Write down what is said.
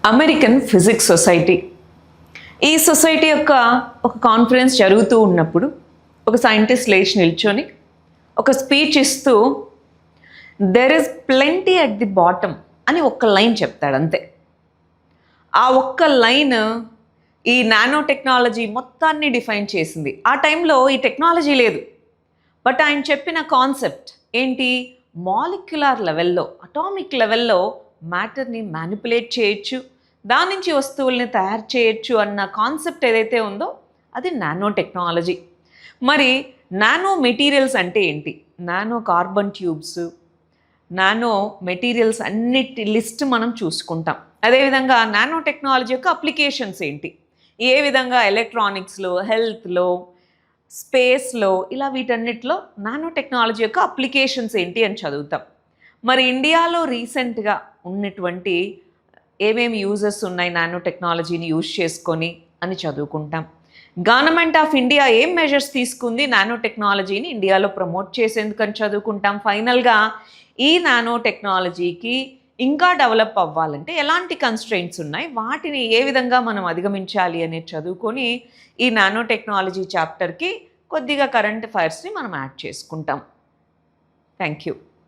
American physics society. ఈ society యొక్క ఒక కాన్ఫరెన్స్ జరుగుతూ ఉన్నప్పుడు ఒక సైంటిస్ట్ లేచి నిల్చొని ఒక స్పీచ్ ఇస్తూ there is plenty at the bottom అని ఒక్క లైన్ చెప్తాడు అంతే. ఆ ఒక్క లైన్ ఈ నానో టెక్నాలజీ మొత్తాన్ని డిఫైన్ చేసింది. ఆ టైంలో ఈ టెక్నాలజీ లేదు, బట్ ఆయన చెప్పిన కాన్సెప్ట్ ఏంటి? మాలిక్యులర్ లెవెల్లో, అటామిక్ లెవెల్లో మ్యాటర్ని మ్యానిపులేట్ చేయొచ్చు, దాని నుంచి వస్తువుల్ని తయారు చేయొచ్చు అన్న కాన్సెప్ట్ ఏదైతే ఉందో అది నానో టెక్నాలజీ. మరి నానో మెటీరియల్స్ అంటే ఏంటి? Nano carbon tubes, nano materials అన్నిటి లిస్ట్ మనం చూసుకుంటాం. అదేవిధంగా నానో టెక్నాలజీ యొక్క అప్లికేషన్స్ ఏంటి, ఏ విధంగా ఎలక్ట్రానిక్స్లో, హెల్త్లో, స్పేస్లో, ఇలా వీటన్నిటిలో నానో టెక్నాలజీ యొక్క అప్లికేషన్స్ ఏంటి అని చదువుతాం. మరి ఇండియాలో రీసెంట్గా ఉన్నటువంటి ఏమేమి యూజెస్ ఉన్నాయి నానో టెక్నాలజీని యూజ్ చేసుకొని అని చదువుకుంటాం. గవర్నమెంట్ ఆఫ్ ఇండియా ఏం మెజర్స్ తీసుకుంది నానో టెక్నాలజీని ఇండియాలో ప్రమోట్ చేసేందుకు అని చదువుకుంటాం. ఫైనల్గా ఈ నానో టెక్నాలజీకి ఇంకా డెవలప్ అవ్వాలంటే ఎలాంటి కన్స్ట్రెయింట్స్ ఉన్నాయి, వాటిని ఏ విధంగా మనం అధిగమించాలి అనేది చదువుకొని ఈ నానో టెక్నాలజీ చాప్టర్కి కొద్దిగా కరెంట్ అఫైర్స్ని మనం యాడ్ చేసుకుంటాం. Thank you.